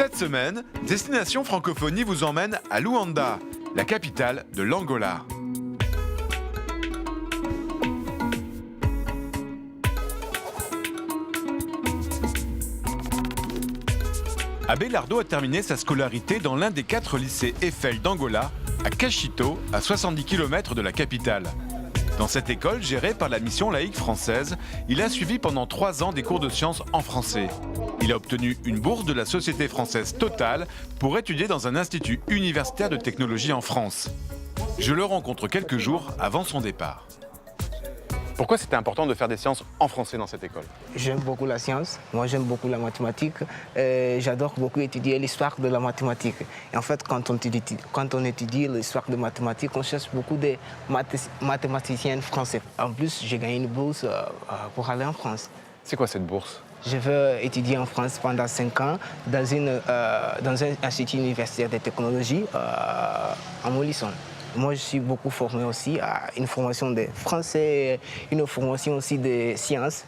Cette semaine, Destination Francophonie vous emmène à Luanda, la capitale de l'Angola. Abelardo a terminé sa scolarité dans l'un des 4 lycées Eiffel d'Angola, à Cachito, à 70 km de la capitale. Dans cette école, gérée par la mission laïque française, il a suivi pendant 3 ans des cours de sciences en français. Il a obtenu une bourse de la société française Total pour étudier dans un institut universitaire de technologie en France. Je le rencontre quelques jours avant son départ. Pourquoi c'était important de faire des sciences en français dans cette école? J'aime beaucoup la science, moi j'aime beaucoup la mathématique. J'adore beaucoup étudier l'histoire de la mathématique. Et en fait, quand on étudie l'histoire de mathématiques, on cherche beaucoup de mathématiciens français. En plus, j'ai gagné une bourse pour aller en France. C'est quoi cette bourse? Je veux étudier en France pendant 5 ans dans un institut universitaire de technologie à Montluçon. Moi, je suis beaucoup formé aussi à une formation de français, une formation aussi de sciences,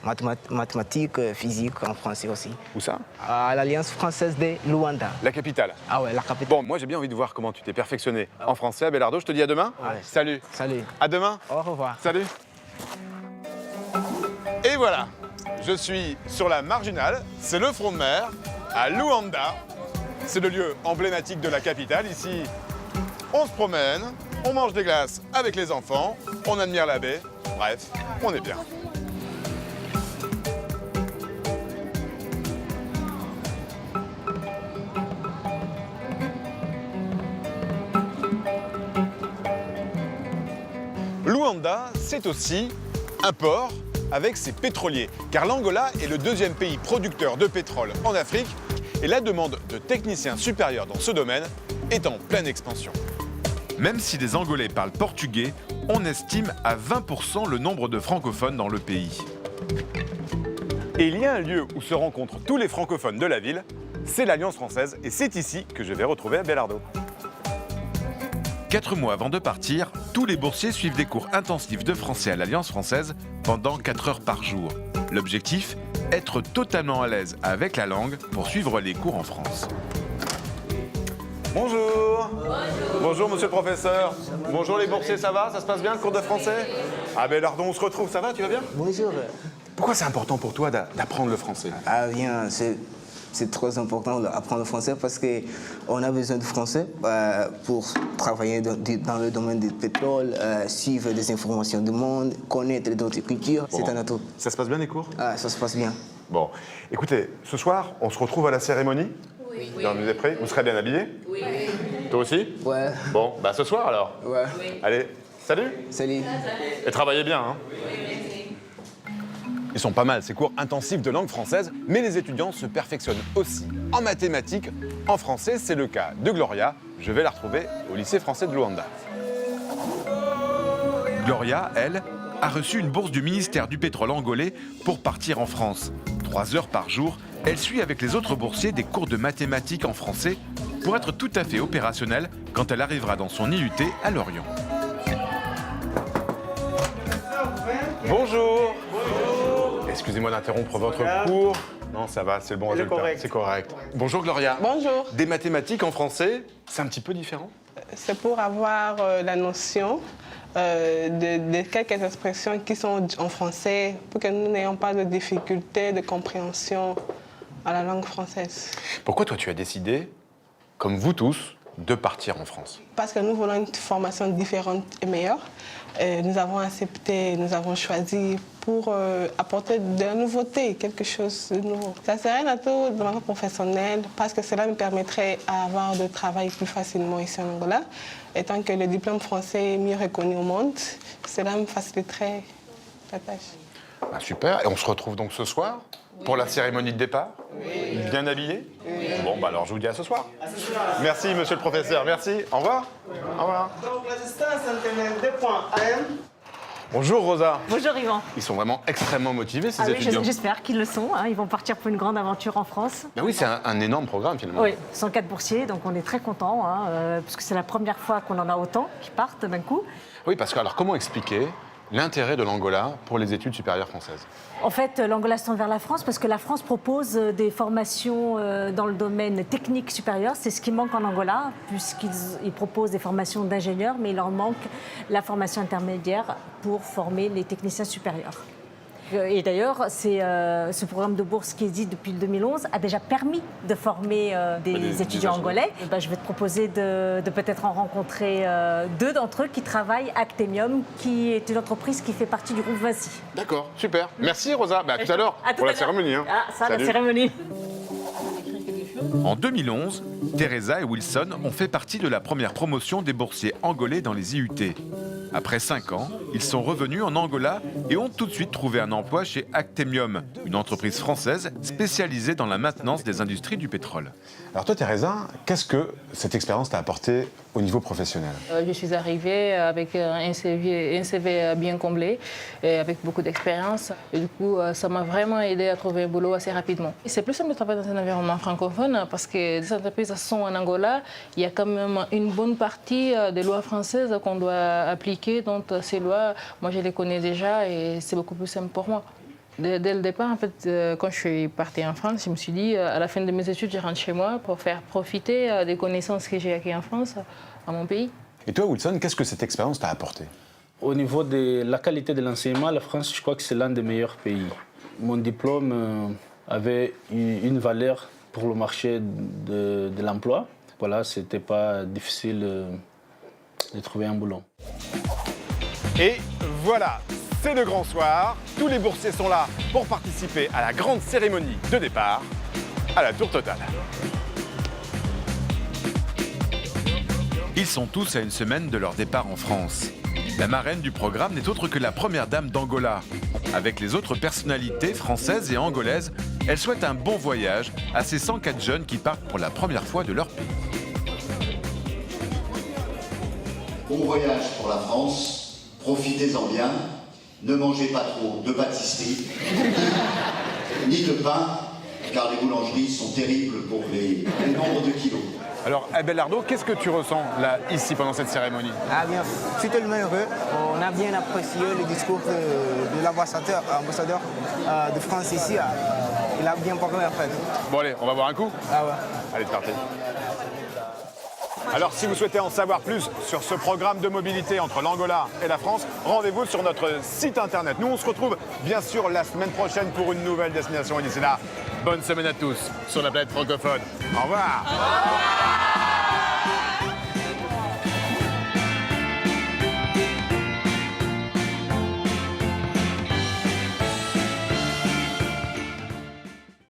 mathématiques, physique en français aussi. Où ça? À l'Alliance française de Luanda. La capitale. Ah ouais, la capitale. Bon, moi j'ai bien envie de voir comment tu t'es perfectionné en français. Abelardo, je te dis à demain. Ouais. Salut. Salut. À demain. Au revoir. Salut. Et voilà, je suis sur la marginale, c'est le front de mer, à Luanda. C'est le lieu emblématique de la capitale. Ici, on se promène, on mange des glaces avec les enfants, on admire la baie, bref, on est bien. Luanda, c'est aussi un port avec ses pétroliers, car l'Angola est le 2e pays producteur de pétrole en Afrique et la demande de techniciens supérieurs dans ce domaine est en pleine expansion. Même si les Angolais parlent portugais, on estime à 20% le nombre de francophones dans le pays. Et il y a un lieu où se rencontrent tous les francophones de la ville, c'est l'Alliance française, et c'est ici que je vais retrouver Abelardo. 4 mois avant de partir, tous les boursiers suivent des cours intensifs de français à l'Alliance française pendant 4 heures par jour. L'objectif, être totalement à l'aise avec la langue pour suivre les cours en France. Bonjour. Bonjour. Bonjour, monsieur le professeur. Bonjour les boursiers, ça va? Ça se passe bien le cours de français? Abelardo, on se retrouve, ça va? Tu vas bien? Bonjour. Pourquoi c'est important pour toi d'apprendre le français? Ah bien, c'est très important d'apprendre le français parce qu'on a besoin de français pour travailler dans le domaine du pétrole, suivre des informations du monde, connaître d'autres cultures. Bon. C'est un atout. Ça se passe bien les cours? Ah, ça se passe bien. Bon, écoutez, ce soir, on se retrouve à la cérémonie? Oui. Dans le musée Pré. Vous serez bien habillés? Oui. Toi aussi? Ouais. Bon, bah ce soir alors. Ouais. Allez, salut. Salut. Et travaillez bien, hein. Ils sont pas mal, ces cours intensifs de langue française, mais les étudiants se perfectionnent aussi en mathématiques. En français, c'est le cas de Gloria. Je vais la retrouver au lycée français de Luanda. Gloria, elle, a reçu une bourse du ministère du pétrole angolais pour partir en France. 3 heures par jour, elle suit avec les autres boursiers des cours de mathématiques en français pour être tout à fait opérationnelle quand elle arrivera dans son IUT à Lorient. Bonjour. Excusez-moi d'interrompre votre cours. Non, ça va, c'est le bon résultat. C'est correct. Bonjour Gloria. Bonjour. Des mathématiques en français, c'est un petit peu différent? C'est pour avoir la notion de quelques expressions qui sont en français pour que nous n'ayons pas de difficultés de compréhension à la langue française. Pourquoi toi tu as décidé, comme vous tous, de partir en France? Parce que nous voulons une formation différente et meilleure. Nous avons accepté, nous avons choisi pour apporter de la nouveauté, quelque chose de nouveau. Ça serait un atout de ma vie professionnelle parce que cela me permettrait d'avoir de travail plus facilement ici en Angola. Étant que le diplôme français est mieux reconnu au monde, cela me faciliterait la tâche. Bah, super, et on se retrouve donc ce soir pour la cérémonie de départ? Oui. Bien habillé? Oui. Bon, bah alors je vous dis à ce soir. À ce soir. Merci, monsieur le professeur, merci. Au revoir. Oui. Au revoir. Donc, la distance entre 2 points AM. Bonjour Rosa. Bonjour Yvan. Ils sont vraiment extrêmement motivés, ces Oui, étudiants. j'espère qu'ils le sont. Hein. Ils vont partir pour une grande aventure en France. Ben oui, c'est un énorme programme finalement. Oui, 104 boursiers, donc on est très contents, hein, parce que c'est la première fois qu'on en a autant qui partent d'un coup. Oui, parce que alors comment expliquer l'intérêt de l'Angola pour les études supérieures françaises? En fait, l'Angola se tourne vers la France parce que la France propose des formations dans le domaine technique supérieur. C'est ce qui manque en Angola, puisqu'ils proposent des formations d'ingénieurs, mais il leur manque la formation intermédiaire pour former les techniciens supérieurs. Et d'ailleurs, ce programme de bourse qui existe depuis le 2011 a déjà permis de former des étudiants angolais. Je vais te proposer de peut-être en rencontrer 2 d'entre eux qui travaillent à Actemium, qui est une entreprise qui fait partie du groupe Vinci. D'accord, super. Merci Rosa. À tout à l'heure pour la cérémonie. Hein. Ah, ça, Salut. la cérémonie. En 2011, Teresa et Wilson ont fait partie de la première promotion des boursiers angolais dans les IUT. Après 5 ans, ils sont revenus en Angola et ont tout de suite trouvé un emploi chez Actemium, une entreprise française spécialisée dans la maintenance des industries du pétrole. Alors toi, Teresa, qu'est-ce que cette expérience t'a apporté au niveau professionnel? Je suis arrivée avec un CV bien comblé et avec beaucoup d'expérience. Et du coup, ça m'a vraiment aidé à trouver un boulot assez rapidement. C'est plus simple de travailler dans un environnement francophone parce que les entreprises sont en Angola. Il y a quand même une bonne partie des lois françaises qu'on doit appliquer. Donc ces lois, moi je les connais déjà et c'est beaucoup plus simple pour moi. Dès le départ, en fait, quand je suis partie en France, je me suis dit, à la fin de mes études, je rentre chez moi pour faire profiter des connaissances que j'ai acquises en France, à mon pays. Et toi, Wilson, qu'est-ce que cette expérience t'a apporté? Au niveau de la qualité de l'enseignement, la France, je crois que c'est l'un des meilleurs pays. Mon diplôme avait une valeur pour le marché de l'emploi. Voilà, c'était pas difficile de trouver un boulot. Et voilà, c'est le grand soir. Tous les boursiers sont là pour participer à la grande cérémonie de départ à la Tour Totale. Ils sont tous à une semaine de leur départ en France. La marraine du programme n'est autre que la première dame d'Angola. Avec les autres personnalités françaises et angolaises, elle souhaite un bon voyage à ces 104 jeunes qui partent pour la première fois de leur pays. Bon voyage pour la France, profitez-en bien, ne mangez pas trop de pâtisserie, ni de pain, car les boulangeries sont terribles pour les nombres de kilos. Alors, Abelardo, qu'est-ce que tu ressens là, ici, pendant cette cérémonie? Ah bien, je suis tellement heureux. On a bien apprécié le discours de l'ambassadeur de France ici. Il a bien parlé en fait. Bon allez, on va boire un coup? Ah ouais. Allez, c'est parti. Alors, si vous souhaitez en savoir plus sur ce programme de mobilité entre l'Angola et la France, rendez-vous sur notre site internet. Nous, on se retrouve bien sûr la semaine prochaine pour une nouvelle destination. Et d'ici là, bonne semaine à tous sur la planète francophone. Au revoir.